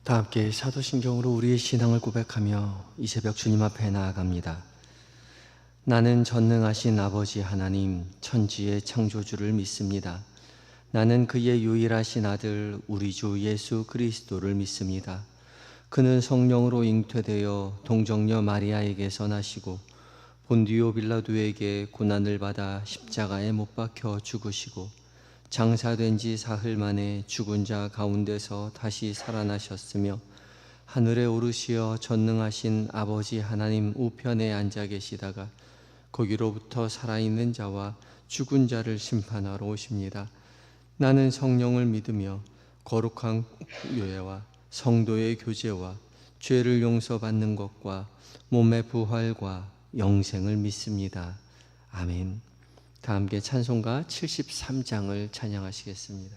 다 함께 사도신경으로 우리의 신앙을 고백하며 이 새벽 주님 앞에 나아갑니다. 나는 전능하신 아버지 하나님 천지의 창조주를 믿습니다. 나는 그의 유일하신 아들 우리 주 예수 그리스도를 믿습니다. 그는 성령으로 잉태되어 동정녀 마리아에게서 나시고 본디오 빌라도에게 고난을 받아 십자가에 못 박혀 죽으시고 장사된 지 사흘 만에 죽은 자 가운데서 다시 살아나셨으며 하늘에 오르시어 전능하신 아버지 하나님 우편에 앉아 계시다가 거기로부터 살아있는 자와 죽은 자를 심판하러 오십니다. 나는 성령을 믿으며 거룩한 교회와 성도의 교제와 죄를 용서받는 것과 몸의 부활과 영생을 믿습니다. 아멘. 다 함께 찬송가 73장을 찬양하시겠습니다.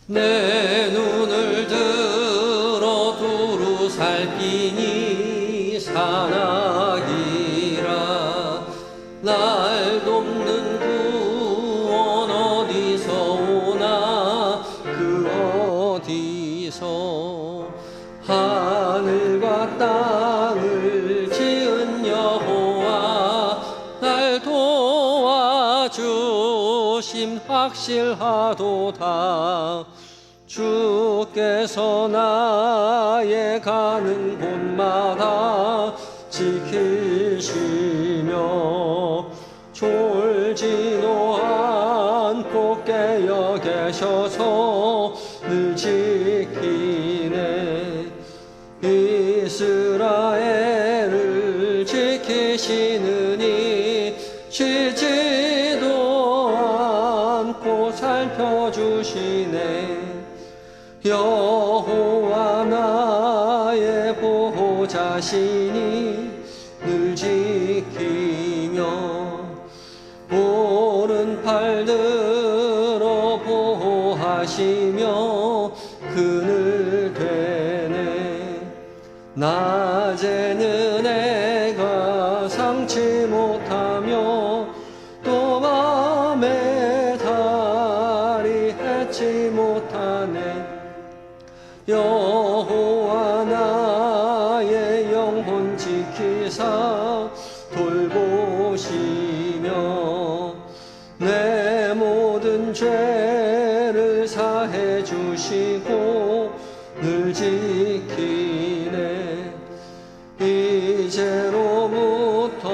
내 눈을 들어 두루 살피니 산악이라 날 돕는 구원 어디서 오나 그 어디서 하늘과 땅을 지은 여호와 날 도와주심 확실하도다. 주께서 나의 가는 곳마다 지키시며 졸지도 않고 깨어 계셔서 늘 지키네. 이스라엘을 지키시느니 쉬지도 않고 살펴주시네. 여호와 나의 보호자시니 늘 지키며 오른팔 들어 보호하시며 그늘 되네. 낮에는 애가 상치 못하며 또 밤에 달이 해치 못하네. 여호와 나의 영혼 지키사 돌보시며 내 모든 죄를 사해 주시고 늘 지키네. 이제로부터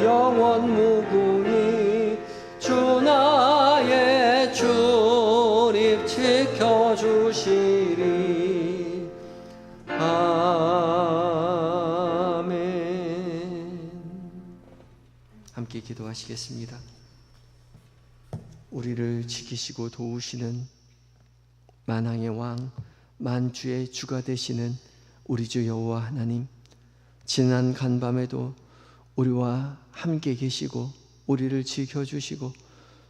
영원 무궁히 주 나의 출입 지켜주시리. 함께 기도하시겠습니다. 우리를 지키시고 도우시는 만왕의 왕 만주의 주가 되시는 우리 주 여호와 하나님, 지난 간밤에도 우리와 함께 계시고 우리를 지켜주시고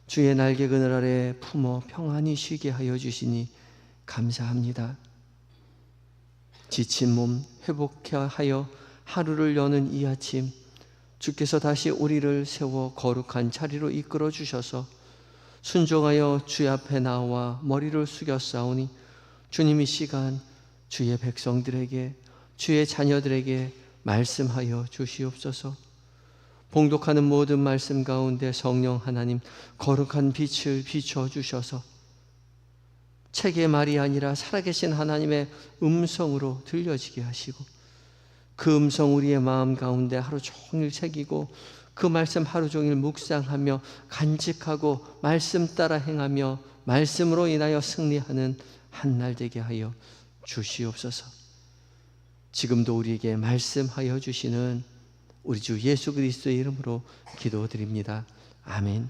주의 날개 그늘 아래 품어 평안히 쉬게 하여 주시니 감사합니다. 지친 몸 회복하여 하루를 여는 이 아침, 주께서 다시 우리를 세워 거룩한 자리로 이끌어 주셔서 순종하여 주의 앞에 나와 머리를 숙였사오니 주님 이 시간 주의 백성들에게 주의 자녀들에게 말씀하여 주시옵소서. 봉독하는 모든 말씀 가운데 성령 하나님 거룩한 빛을 비춰 주셔서 책의 말이 아니라 살아계신 하나님의 음성으로 들려지게 하시고 그 음성 우리의 마음 가운데 하루 종일 새기고 그 말씀 하루 종일 묵상하며 간직하고 말씀 따라 행하며 말씀으로 인하여 승리하는 한날 되게 하여 주시옵소서. 지금도 우리에게 말씀하여 주시는 우리 주 예수 그리스도의 이름으로 기도드립니다. 아멘.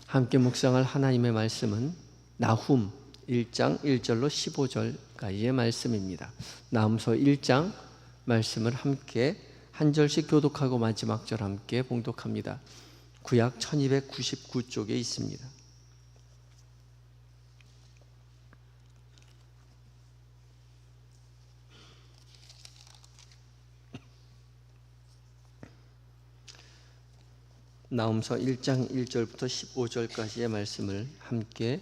함께 묵상할 하나님의 말씀은 나훔 1장 1절로 15절까지의 말씀입니다. 나훔서 1장 말씀을 함께 한 절씩 교독하고 마지막 절 함께 봉독합니다. 구약 1299쪽에 있습니다. 나훔서 1장 1절부터 15절까지의 말씀을 함께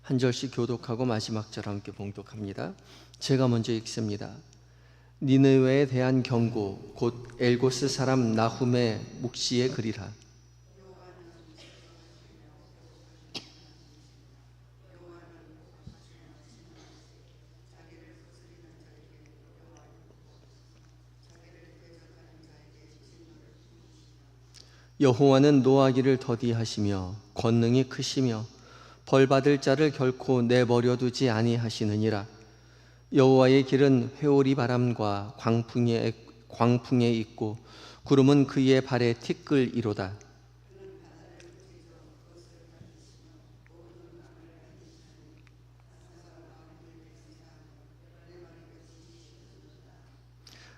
한 절씩 교독하고 마지막 절 함께 봉독합니다. 제가 먼저 읽습니다. 니느웨에 대한 경고 곧 엘고스 사람 나훔의 묵시의 글이라. 여호와는 노하기를 더디하시며 권능이 크시며 벌받을 자를 결코 내버려 두지 아니하시느니라. 여호와의 길은 회오리 바람과 광풍에 있고 구름은 그의 발에 티끌이로다.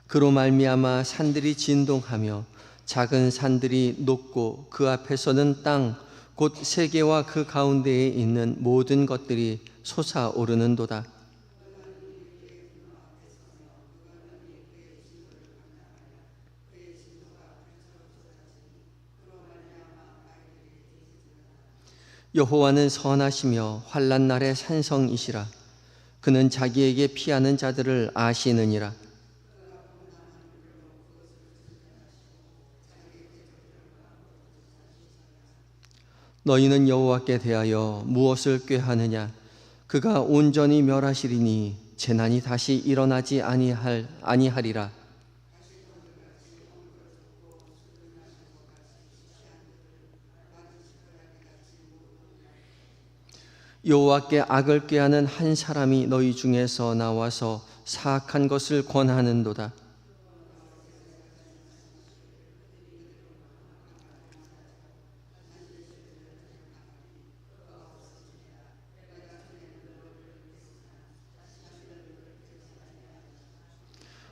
그로 말미암아 산들이 진동하며 작은 산들이 녹고 그 앞에서는 땅 곧 세계와 그 가운데에 있는 모든 것들이 솟아오르는도다. 여호와는 선하시며 환난 날의 산성이시라. 그는 자기에게 피하는 자들을 아시느니라. 너희는 여호와께 대하여 무엇을 꾀하느냐? 그가 온전히 멸하시리니 재난이 다시 일어나지 아니하리라. 여호와께 악을 꾀하는 한 사람이 너희 중에서 나와서 사악한 것을 권하는도다.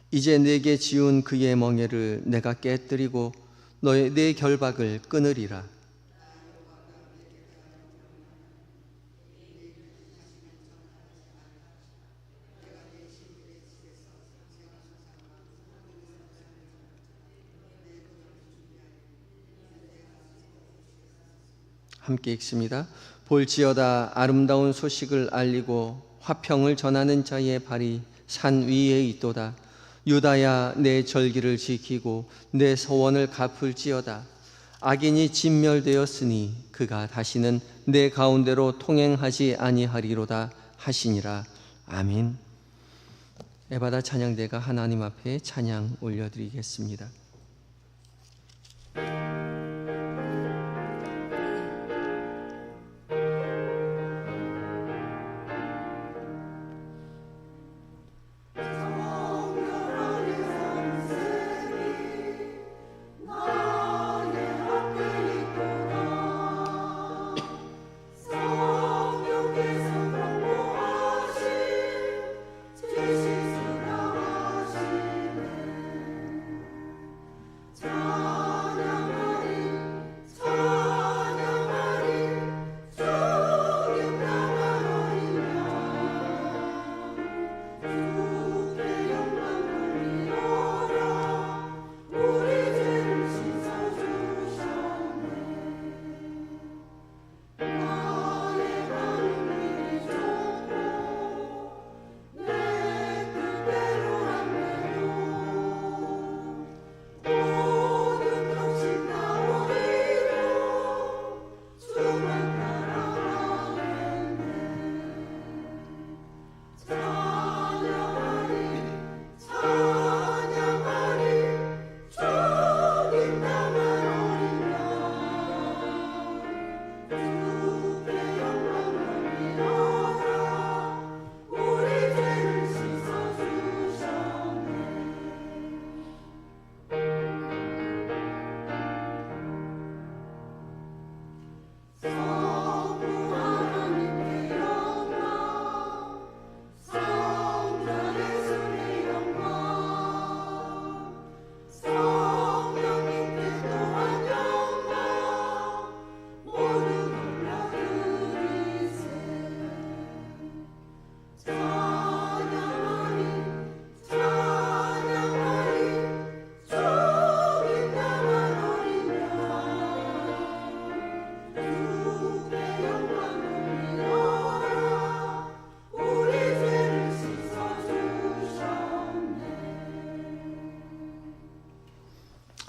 이제 내게 지운 그의 멍에를 내가 깨뜨리고 내 결박을 끊으리라. 함께 읽습니다. 볼지어다 아름다운 소식을 알리고 화평을 전하는 자의 발이 산 위에 있도다. 유다야 내 절기를 지키고 내 서원을 갚을지어다. 악인이 진멸되었으니 그가 다시는 내 가운데로 통행하지 아니하리로다 하시니라. 아멘. 에바다 찬양대가 하나님 앞에 찬양 올려드리겠습니다.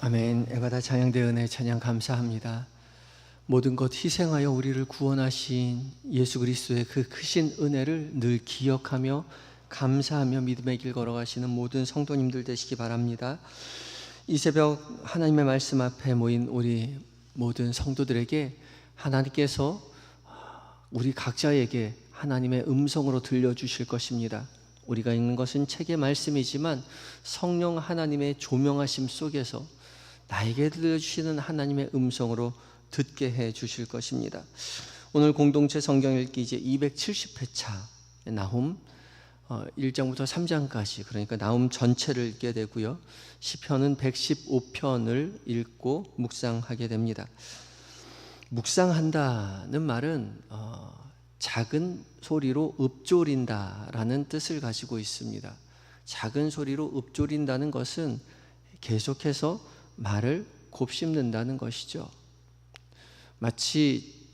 아멘. 에바다 찬양대 은혜 찬양 감사합니다. 모든 것 희생하여 우리를 구원하신 예수 그리스도의 그 크신 은혜를 늘 기억하며 감사하며 믿음의 길 걸어가시는 모든 성도님들 되시기 바랍니다. 이 새벽 하나님의 말씀 앞에 모인 우리 모든 성도들에게 하나님께서 우리 각자에게 하나님의 음성으로 들려주실 것입니다. 우리가 읽는 것은 책의 말씀이지만 성령 하나님의 조명하심 속에서 나에게 들려주시는 하나님의 음성으로 듣게 해 주실 것입니다. 오늘 공동체 성경 읽기 이제 270회차 나훔 1장부터 3장까지, 그러니까 나훔 전체를 읽게 되고요. 시편은 115편을 읽고 묵상하게 됩니다. 묵상한다는 말은 작은 소리로 읊조린다라는 뜻을 가지고 있습니다. 작은 소리로 읊조린다는 것은 계속해서 말을 곱씹는다는 것이죠. 마치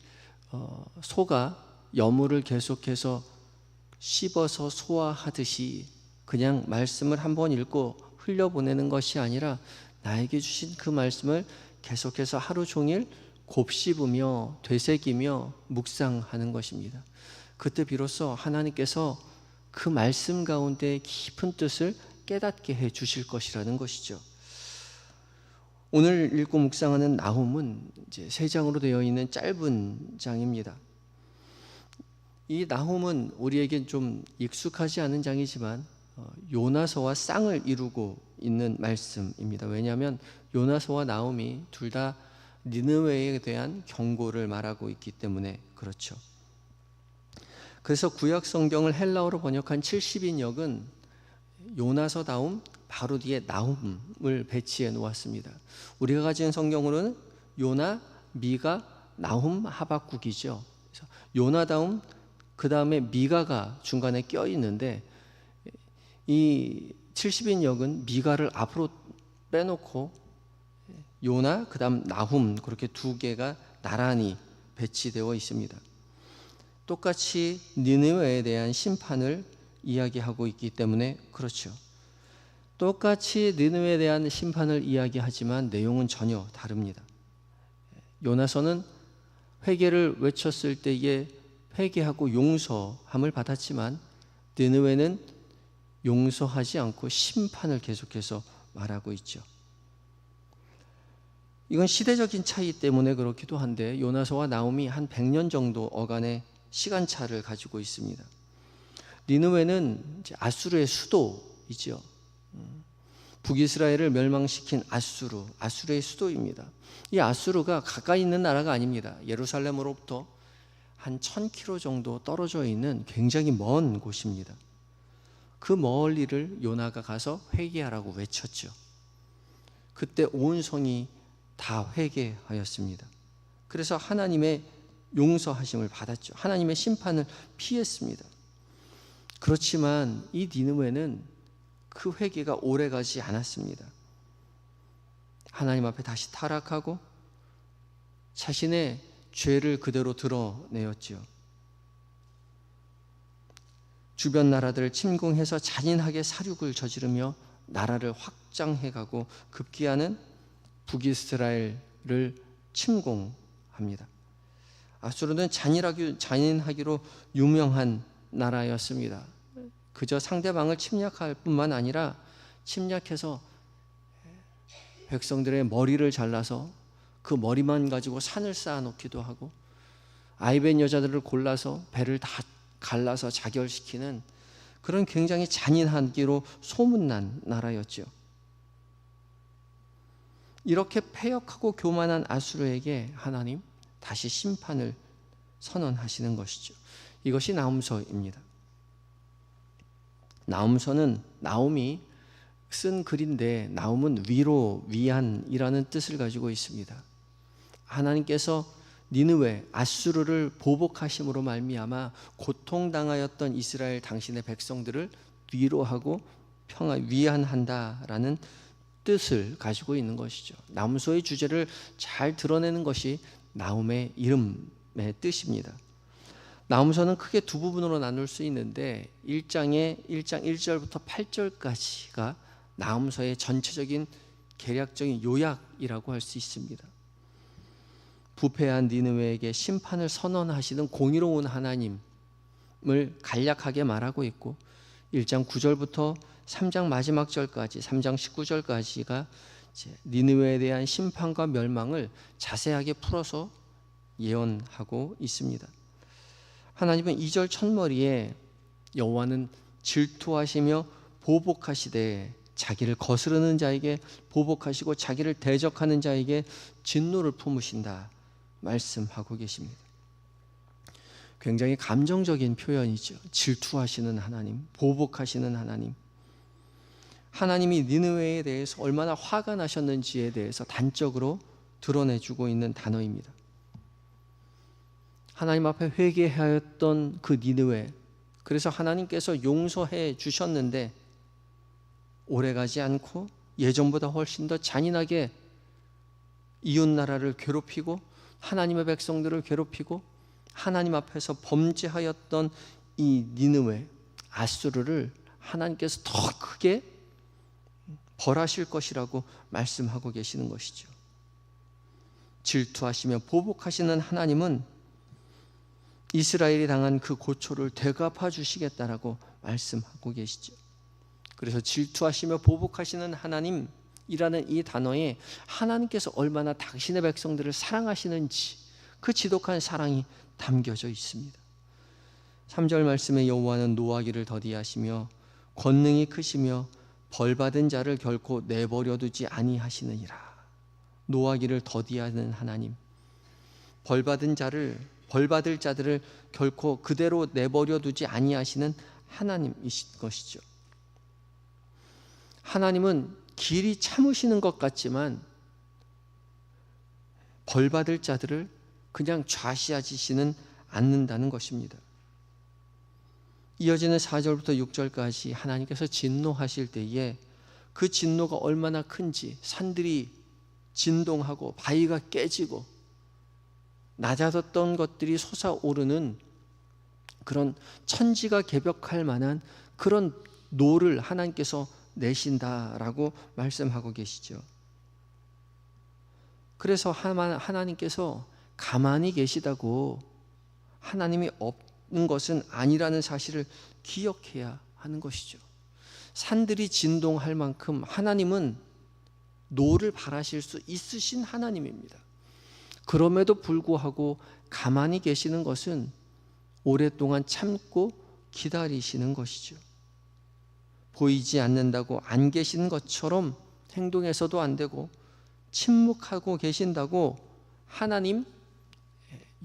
소가 여물을 계속해서 씹어서 소화하듯이 그냥 말씀을 한번 읽고 흘려보내는 것이 아니라 나에게 주신 그 말씀을 계속해서 하루 종일 곱씹으며 되새기며 묵상하는 것입니다. 그때 비로소 하나님께서 그 말씀 가운데 깊은 뜻을 깨닫게 해 주실 것이라는 것이죠. 오늘 읽고 묵상하는 나훔은 이제 3장으로 되어 있는 짧은 장입니다. 이 나훔은 우리에겐 좀 익숙하지 않은 장이지만 요나서와 쌍을 이루고 있는 말씀입니다. 왜냐하면 요나서와 나훔이 둘 다 니느웨에 대한 경고를 말하고 있기 때문에 그렇죠. 그래서 구약 성경을 헬라어로 번역한 70인역은 요나서 다음 바로 뒤에 나훔을 배치해 놓았습니다. 우리가 가진 성경으로는 요나, 미가, 나훔, 하박국이죠. 그래서 요나 다음 그 다음에 미가가 중간에 껴 있는데 이 70인역은 미가를 앞으로 빼놓고 요나, 그 다음 나훔, 그렇게 두 개가 나란히 배치되어 있습니다. 똑같이 니느웨에 대한 심판을 이야기하고 있기 때문에 그렇죠. 똑같이 니느웨에 대한 심판을 이야기하지만 내용은 전혀 다릅니다. 요나서는 회개를 외쳤을 때에 회개하고 용서함을 받았지만 니느웨는 용서하지 않고 심판을 계속해서 말하고 있죠. 이건 시대적인 차이 때문에 그렇기도 한데 요나서와 나훔이 한 100년 정도 어간의 시간차를 가지고 있습니다. 니느웨는 이제 아수르의 수도이죠. 북이스라엘을 멸망시킨 아수르의 수도입니다. 이 아수르가 가까이 있는 나라가 아닙니다. 예루살렘으로부터 한 1000km 정도 떨어져 있는 굉장히 먼 곳입니다. 그 멀리를 요나가 가서 회개하라고 외쳤죠. 그때 온 성이 다 회개하였습니다. 그래서 하나님의 용서하심을 받았죠. 하나님의 심판을 피했습니다. 그렇지만 이 니느웨는 그 회개가 오래가지 않았습니다. 하나님 앞에 다시 타락하고 자신의 죄를 그대로 드러내었지요. 주변 나라들을 침공해서 잔인하게 사륙을 저지르며 나라를 확장해가고 급기야는 북이스라엘을 침공합니다. 아수르는 잔인하기로 유명한 나라였습니다. 그저 상대방을 침략할 뿐만 아니라 침략해서 백성들의 머리를 잘라서 그 머리만 가지고 산을 쌓아놓기도 하고 아이벤 여자들을 골라서 배를 다 갈라서 자결시키는 그런 굉장히 잔인하기로 소문난 나라였죠. 이렇게 패역하고 교만한 아수르에게 하나님 다시 심판을 선언하시는 것이죠. 이것이 나훔서입니다. 나훔서는 나훔이 쓴 글인데 나훔은 위로, 위안이라는 뜻을 가지고 있습니다. 하나님께서 니느웨, 아수르를 보복하심으로 말미암아 고통당하였던 이스라엘 당신의 백성들을 위로하고 위안한다라는 뜻을 가지고 있는 것이죠. 나훔서의 주제를 잘 드러내는 것이 나훔의 이름의 뜻입니다. 나훔서는 크게 두 부분으로 나눌 수 있는데 1장 1절부터 8절까지가 나훔서의 전체적인 개략적인 요약이라고 할 수 있습니다. 부패한 니느웨에게 심판을 선언하시는 공의로운 하나님을 간략하게 말하고 있고, 1장 9절부터 3장 마지막 절까지 3장 19절까지가 니느웨에 대한 심판과 멸망을 자세하게 풀어서 예언하고 있습니다. 하나님은 2절 첫머리에 여호와는 질투하시며 보복하시되 자기를 거스르는 자에게 보복하시고 자기를 대적하는 자에게 진노를 품으신다 말씀하고 계십니다. 굉장히 감정적인 표현이죠. 질투하시는 하나님, 보복하시는 하나님. 하나님이 니느웨에 대해서 얼마나 화가 나셨는지에 대해서 단적으로 드러내주고 있는 단어입니다. 하나님 앞에 회개하였던 그 니느웨, 그래서 하나님께서 용서해 주셨는데 오래가지 않고 예전보다 훨씬 더 잔인하게 이웃나라를 괴롭히고 하나님의 백성들을 괴롭히고 하나님 앞에서 범죄하였던 이 니느웨, 아수르를 하나님께서 더 크게 벌하실 것이라고 말씀하고 계시는 것이죠. 질투하시며 보복하시는 하나님은 이스라엘이 당한 그 고초를 되갚아 주시겠다라고 말씀하고 계시죠. 그래서 질투하시며 보복하시는 하나님이라는 이 단어에 하나님께서 얼마나 당신의 백성들을 사랑하시는지 그 지독한 사랑이 담겨져 있습니다. 3절 말씀에 여호와는 노하기를 더디하시며 권능이 크시며 벌받은 자를 결코 내버려 두지 아니하시느니라. 노하기를 더디하는 하나님, 벌받을 자들을 결코 그대로 내버려 두지 아니하시는 하나님이신 것이죠. 하나님은 길이 참으시는 것 같지만 벌받을 자들을 그냥 좌시하시지는 않는다는 것입니다. 이어지는 4절부터 6절까지 하나님께서 진노하실 때에 그 진노가 얼마나 큰지, 산들이 진동하고 바위가 깨지고 낮아졌던 것들이 솟아오르는 그런 천지가 개벽할 만한 그런 노를 하나님께서 내신다라고 말씀하고 계시죠. 그래서 하나님께서 가만히 계시다고 하나님이 없는 것은 아니라는 사실을 기억해야 하는 것이죠. 산들이 진동할 만큼 하나님은 노를 발하실 수 있으신 하나님입니다. 그럼에도 불구하고 가만히 계시는 것은 오랫동안 참고 기다리시는 것이죠. 보이지 않는다고 안 계신 것처럼 행동해서도 안 되고 침묵하고 계신다고 하나님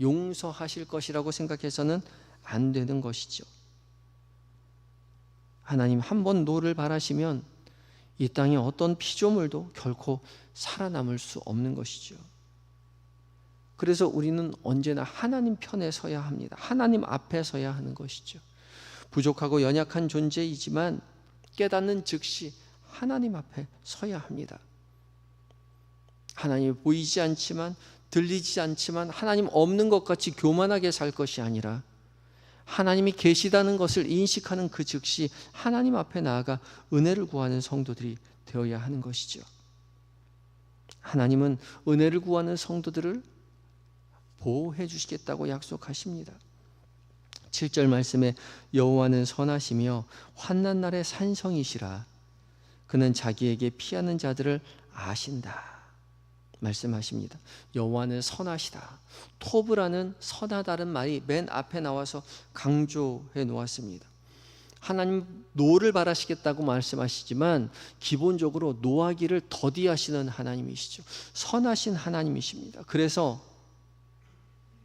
용서하실 것이라고 생각해서는 안 되는 것이죠. 하나님 한번 노를 발하시면 이 땅에 어떤 피조물도 결코 살아남을 수 없는 것이죠. 그래서 우리는 언제나 하나님 편에 서야 합니다. 하나님 앞에 서야 하는 것이죠. 부족하고 연약한 존재이지만 깨닫는 즉시 하나님 앞에 서야 합니다. 하나님이 보이지 않지만, 들리지 않지만 하나님 없는 것 같이 교만하게 살 것이 아니라 하나님이 계시다는 것을 인식하는 그 즉시 하나님 앞에 나아가 은혜를 구하는 성도들이 되어야 하는 것이죠. 하나님은 은혜를 구하는 성도들을 보호해 주시겠다고 약속하십니다. 7절 말씀에 여호와는 선하시며 환난 날의 산성이시라. 그는 자기에게 피하는 자들을 아신다 말씀하십니다. 여호와는 선하시다. 토브라는 선하다는 말이 맨 앞에 나와서 강조해 놓았습니다. 하나님 노를 바라시겠다고 말씀하시지만 기본적으로 노하기를 더디하시는 하나님이시죠. 선하신 하나님이십니다. 그래서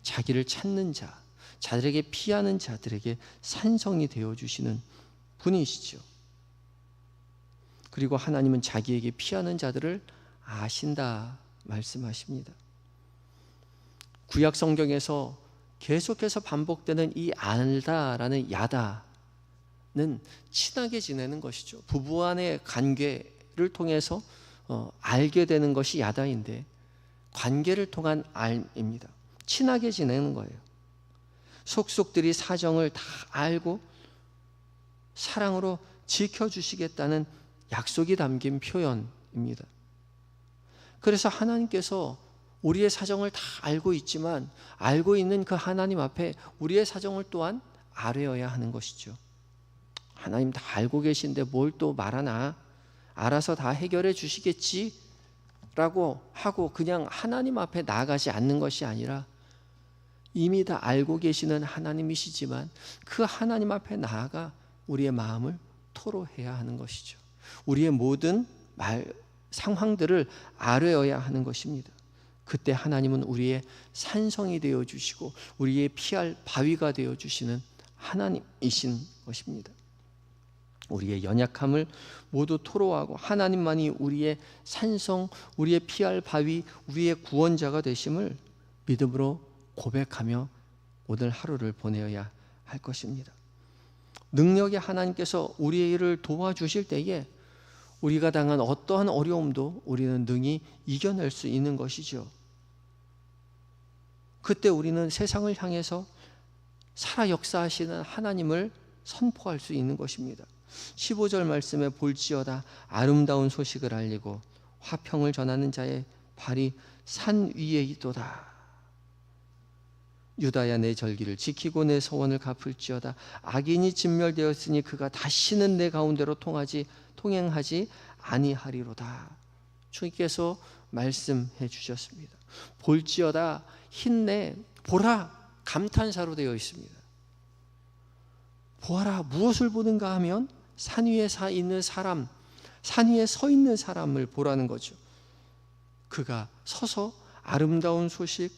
자기를 찾는 자, 자들에게 피하는 자들에게 산성이 되어주시는 분이시죠. 그리고 하나님은 자기에게 피하는 자들을 아신다 말씀하십니다. 구약 성경에서 계속해서 반복되는 이 알다라는 야다는 친하게 지내는 것이죠. 부부 간의 관계를 통해서 알게 되는 것이 야다인데 관계를 통한 알입니다. 친하게 지내는 거예요. 속속들이 사정을 다 알고 사랑으로 지켜주시겠다는 약속이 담긴 표현입니다. 그래서 하나님께서 우리의 사정을 다 알고 있지만 알고 있는 그 하나님 앞에 우리의 사정을 또한 아뢰어야 하는 것이죠. 하나님 다 알고 계신데 뭘 또 말하나, 알아서 다 해결해 주시겠지 라고 하고 그냥 하나님 앞에 나아가지 않는 것이 아니라 이미 다 알고 계시는 하나님이시지만 그 하나님 앞에 나아가 우리의 마음을 토로해야 하는 것이죠. 우리의 모든 상황들을 아뢰어야 하는 것입니다. 그때 하나님은 우리의 산성이 되어주시고 우리의 피할 바위가 되어주시는 하나님이신 것입니다. 우리의 연약함을 모두 토로하고 하나님만이 우리의 산성, 우리의 피할 바위, 우리의 구원자가 되심을 믿음으로 고백하며 오늘 하루를 보내어야 할 것입니다. 능력의 하나님께서 우리의 일을 도와주실 때에 우리가 당한 어떠한 어려움도 우리는 능히 이겨낼 수 있는 것이죠. 그때 우리는 세상을 향해서 살아 역사하시는 하나님을 선포할 수 있는 것입니다. 15절 말씀에 볼지어다 아름다운 소식을 알리고 화평을 전하는 자의 발이 산 위에 있도다. 유다야 내 절기를 지키고 내 서원을 갚을지어다. 악인이 진멸되었으니 그가 다시는 내 가운데로 통행하지 아니하리로다. 주께서 말씀해 주셨습니다. 볼지어다 힘내 보라 감탄사로 되어 있습니다. 보아라 무엇을 보는가 하면 산 위에 있는 사람, 산 위에 서 있는 사람을 보라는 거죠. 그가 서서 아름다운 소식,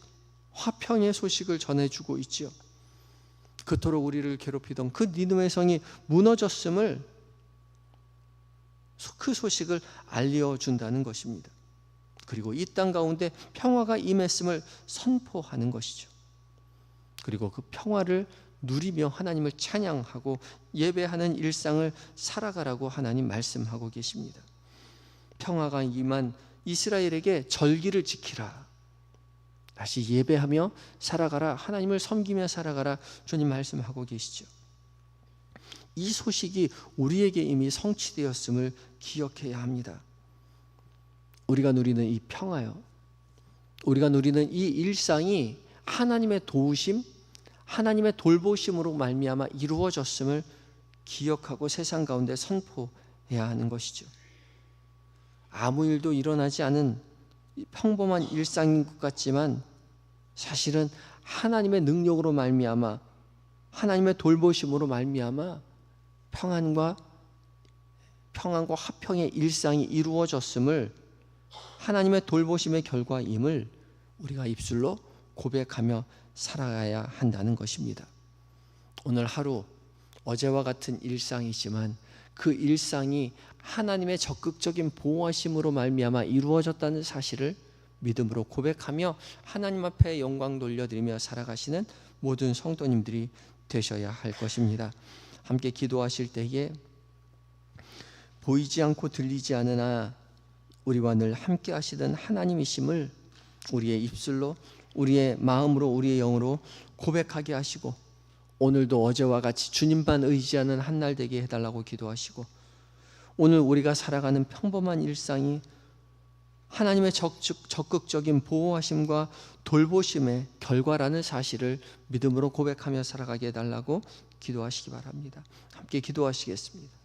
화평의 소식을 전해주고 있지요. 그토록 우리를 괴롭히던 그 니느웨 성이 무너졌음을 그 소식을 알려준다는 것입니다. 그리고 이 땅 가운데 평화가 임했음을 선포하는 것이죠. 그리고 그 평화를 누리며 하나님을 찬양하고 예배하는 일상을 살아가라고 하나님 말씀하고 계십니다. 평화가 임한 이스라엘에게 절기를 지키라. 다시 예배하며 살아가라. 하나님을 섬기며 살아가라. 주님 말씀하고 계시죠. 이 소식이 우리에게 이미 성취되었음을 기억해야 합니다. 우리가 누리는 이 평화요, 우리가 누리는 이 일상이 하나님의 도우심, 하나님의 돌보심으로 말미암아 이루어졌음을 기억하고 세상 가운데 선포해야 하는 것이죠. 아무 일도 일어나지 않은 평범한 일상인 것 같지만 사실은 하나님의 능력으로 말미암아 하나님의 돌보심으로 말미암아 평안과 화평의 일상이 이루어졌음을 하나님의 돌보심의 결과임을 우리가 입술로 고백하며 살아가야 한다는 것입니다. 오늘 하루 어제와 같은 일상이지만 그 일상이 하나님의 적극적인 보호하심으로 말미암아 이루어졌다는 사실을 믿음으로 고백하며 하나님 앞에 영광 돌려드리며 살아가시는 모든 성도님들이 되셔야 할 것입니다. 함께 기도하실 때에 보이지 않고 들리지 않으나 우리와 늘 함께 하시던 하나님이심을 우리의 입술로, 우리의 마음으로, 우리의 영으로 고백하게 하시고 오늘도 어제와 같이 주님만 의지하는 한 날 되게 해달라고 기도하시고 오늘 우리가 살아가는 평범한 일상이 하나님의 적극적인 보호하심과 돌보심의 결과라는 사실을 믿음으로 고백하며 살아가게 해달라고 기도하시기 바랍니다. 함께 기도하시겠습니다.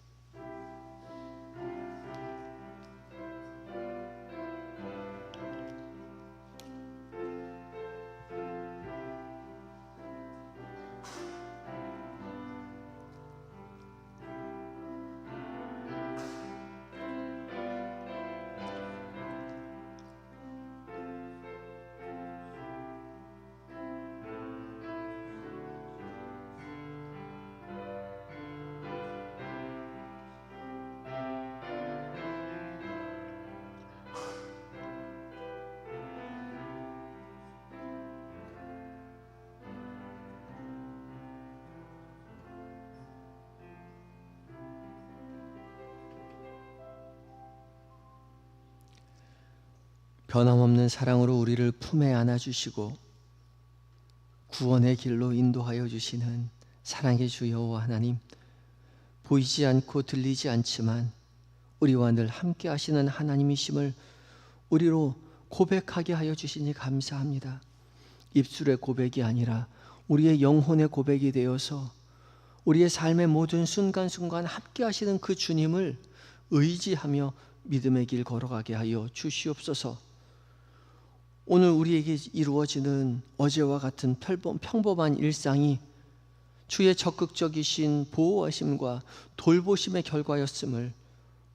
변함없는 사랑으로 우리를 품에 안아주시고 구원의 길로 인도하여 주시는 사랑의 주 여호와 하나님, 보이지 않고 들리지 않지만 우리와 늘 함께 하시는 하나님이심을 우리로 고백하게 하여 주시니 감사합니다. 입술의 고백이 아니라 우리의 영혼의 고백이 되어서 우리의 삶의 모든 순간순간 함께 하시는 그 주님을 의지하며 믿음의 길 걸어가게 하여 주시옵소서. 오늘 우리에게 이루어지는 어제와 같은 평범한 일상이 주의 적극적이신 보호하심과 돌보심의 결과였음을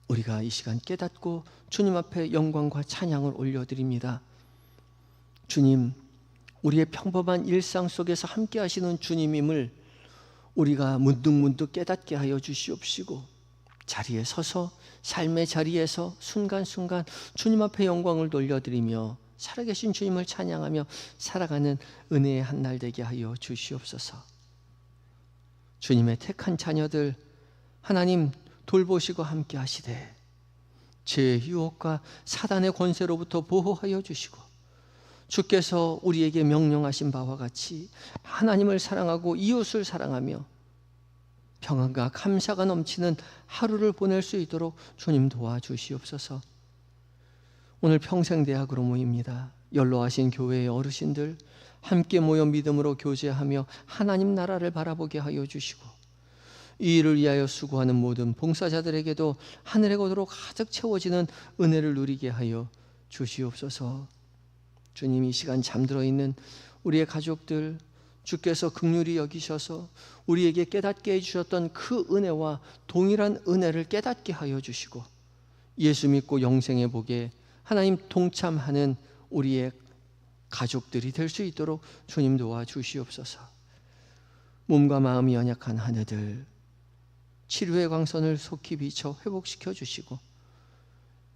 우리가 이 시간 깨닫고 주님 앞에 영광과 찬양을 올려드립니다. 주님, 우리의 평범한 일상 속에서 함께 하시는 주님임을 우리가 문득문득 깨닫게 하여 주시옵시고, 자리에 서서 삶의 자리에서 순간순간 주님 앞에 영광을 돌려드리며 살아계신 주님을 찬양하며 살아가는 은혜의 한 날 되게 하여 주시옵소서. 주님의 택한 자녀들 하나님 돌보시고 함께 하시되 죄의 유혹과 사단의 권세로부터 보호하여 주시고, 주께서 우리에게 명령하신 바와 같이 하나님을 사랑하고 이웃을 사랑하며 평안과 감사가 넘치는 하루를 보낼 수 있도록 주님 도와주시옵소서. 오늘 평생대학으로 모입니다. 연로하신 교회의 어르신들 함께 모여 믿음으로 교제하며 하나님 나라를 바라보게 하여 주시고, 이 일을 위하여 수고하는 모든 봉사자들에게도 하늘의 것으로 가득 채워지는 은혜를 누리게 하여 주시옵소서. 주님, 이 시간 잠들어 있는 우리의 가족들 주께서 긍휼히 여기셔서 우리에게 깨닫게 해주셨던 그 은혜와 동일한 은혜를 깨닫게 하여 주시고, 예수 믿고 영생의 복에 하나님 동참하는 우리의 가족들이 될 수 있도록 주님 도와주시옵소서. 몸과 마음이 연약한 하느들 치료의 광선을 속히 비춰 회복시켜 주시고,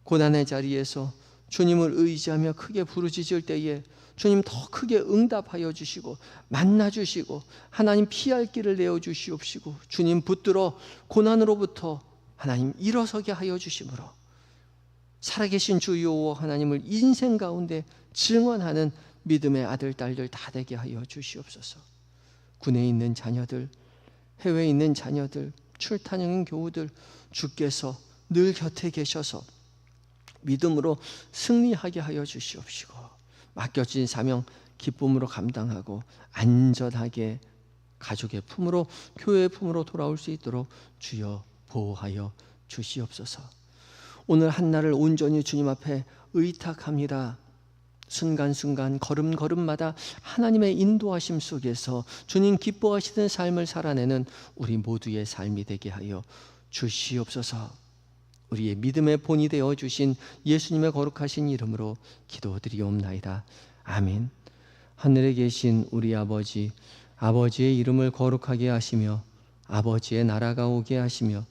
고난의 자리에서 주님을 의지하며 크게 부르짖을 때에 주님 더 크게 응답하여 주시고 만나 주시고 하나님 피할 길을 내어 주시옵시고, 주님 붙들어 고난으로부터 하나님 일어서게 하여 주심으로 살아계신 주 여호와 하나님을 인생 가운데 증언하는 믿음의 아들 딸들 다 되게 하여 주시옵소서. 군에 있는 자녀들, 해외에 있는 자녀들, 출탄형 교우들 주께서 늘 곁에 계셔서 믿음으로 승리하게 하여 주시옵시고, 맡겨진 사명 기쁨으로 감당하고 안전하게 가족의 품으로 교회의 품으로 돌아올 수 있도록 주여 보호하여 주시옵소서. 오늘 한날을 온전히 주님 앞에 의탁합니다. 순간순간 걸음걸음마다 하나님의 인도하심 속에서 주님 기뻐하시는 삶을 살아내는 우리 모두의 삶이 되게 하여 주시옵소서. 우리의 믿음의 본이 되어 주신 예수님의 거룩하신 이름으로 기도드리옵나이다. 아멘. 하늘에 계신 우리 아버지, 아버지의 이름을 거룩하게 하시며 아버지의 나라가 오게 하시며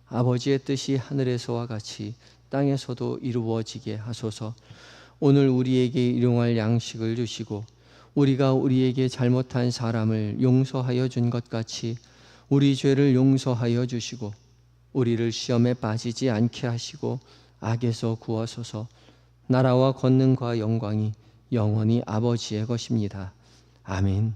아버지의 뜻이 하늘에서와 같이 땅에서도 이루어지게 하소서. 오늘 우리에게 일용할 양식을 주시고 우리가 우리에게 잘못한 사람을 용서하여 준 것 같이 우리 죄를 용서하여 주시고 우리를 시험에 빠지지 않게 하시고 악에서 구하소서. 나라와 권능과 영광이 영원히 아버지의 것입니다. 아멘.